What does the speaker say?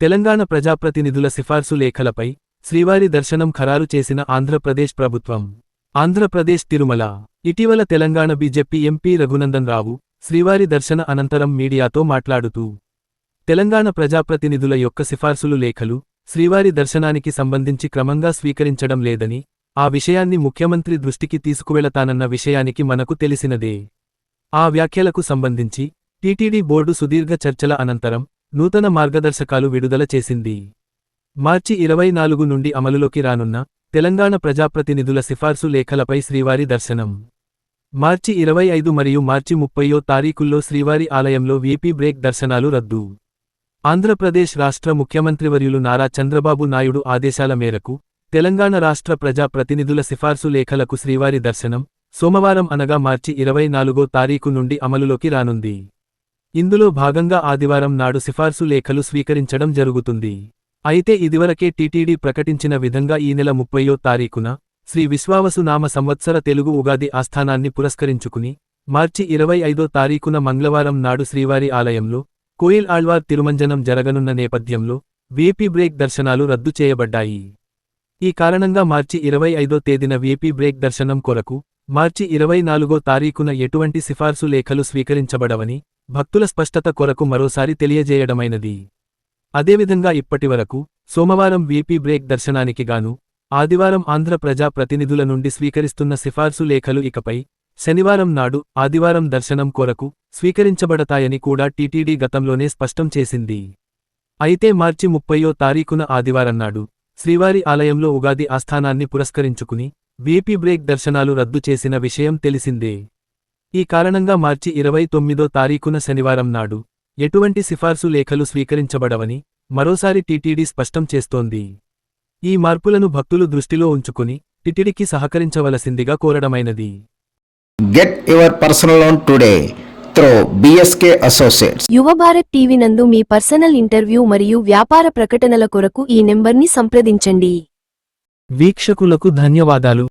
తెలంగాణ ప్రజాప్రతినిధుల సిఫార్సు లేఖలపై శ్రీవారి దర్శనం ఖరారు చేసిన ఆంధ్రప్రదేశ్ ప్రభుత్వం. ఆంధ్రప్రదేశ్ తిరుమల. ఇటీవల తెలంగాణ బీజేపీ ఎంపీ రఘునందన్ రావు శ్రీవారి దర్శన అనంతరం మీడియాతో మాట్లాడుతూ, తెలంగాణ ప్రజాప్రతినిధుల యొక్క సిఫార్సులు లేఖలు శ్రీవారి దర్శనానికి సంబంధించి క్రమంగా స్వీకరించడం లేదని, ఆ విషయాన్ని ముఖ్యమంత్రి దృష్టికి తీసుకువెళతానన్న విషయానికి మనకు తెలిసినదే. ఆ వ్యాఖ్యలకు సంబంధించి టీటీడీ బోర్డు సుదీర్ఘ చర్చల అనంతరం నూతన మార్గదర్శకాలు విడుదల చేసింది. మార్చి 24 నుండి అమలులోకి రానున్న తెలంగాణ ప్రజాప్రతినిధుల సిఫార్సు లేఖలపై శ్రీవారి దర్శనం. మార్చి 25 మరియు మార్చి 30 తారీఖుల్లో శ్రీవారి ఆలయంలో వీఐపీ బ్రేక్ దర్శనాలు రద్దు. ఆంధ్రప్రదేశ్ రాష్ట్ర ముఖ్యమంత్రివర్యులు నారా చంద్రబాబు నాయుడు ఆదేశాల మేరకు తెలంగాణ రాష్ట్ర ప్రజా ప్రతినిధుల సిఫార్సు లేఖలకు శ్రీవారి దర్శనం సోమవారం అనగా మార్చి 24 తారీఖు నుండి అమలులోకి రానుంది. ఇందులో భాగంగా ఆదివారం నాడు సిఫార్సు లేఖలు స్వీకరించడం జరుగుతుంది. అయితే ఇదివరకే టీటీడీ ప్రకటించిన విధంగా ఈ నెల 30 తారీఖున శ్రీ విశ్వావసు నామ సంవత్సర తెలుగు ఉగాది ఆస్థానాన్ని పురస్కరించుకుని మార్చి 25 తారీఖున మంగళవారం నాడు శ్రీవారి ఆలయంలో కోయిల్ ఆళ్వార్ తిరుమంజనం జరగనున్న నేపథ్యంలో వీఐపీ బ్రేక్ దర్శనాలు రద్దు చేయబడ్డాయి. ఈ కారణంగా మార్చి 25 తేదీన వీఐపీ బ్రేక్ దర్శనం కొరకు మార్చి 24 తారీఖున ఎటువంటి సిఫార్సు లేఖలు స్వీకరించబడవని భక్తుల స్పష్టత కొరకు మరోసారి తెలియజేయడమైనది. అదేవిధంగా ఇప్పటివరకు సోమవారం వీఐపీ బ్రేక్ దర్శనానికి గాను ఆదివారం ఆంధ్ర ప్రజా ప్రతినిధుల నుండి స్వీకరిస్తున్న సిఫార్సు లేఖలు ఇకపై శనివారం నాడు ఆదివారం దర్శనం కొరకు స్వీకరించబడతాయని కూడా టీటీడీ గతంలోనే స్పష్టం చేసింది. అయితే మార్చి 30 తారీఖున ఆదివారం నాడు శ్రీవారి ఆలయంలో ఉగాది ఆస్థానాన్ని పురస్కరించుకుని వీఐపీ బ్రేక్ దర్శనాలు రద్దు చేసిన విషయం తెలిసిందే. ఈ కారణంగా మార్చి 29 తారీఖున శనివారం నాడు ఎటువంటి సిఫార్సు లేఖలు స్వీకరించబడవని మరోసారి టీటీడీ స్పష్టం చేస్తోంది. ఈ మార్పులను భక్తులు దృష్టిలో ఉంచుకుని టీటీడీకి సహకరించవలసిందిగా కోరడమైనది. Get your personal loan today through BSK Associates. యువ భారత్ టీవీ నందు మీ పర్సనల్ ఇంటర్వ్యూ మరియు వ్యాపార ప్రకటనల కొరకు ఈ నెంబర్ని సంప్రదించండి. వీక్షకులకు ధన్యవాదాలు.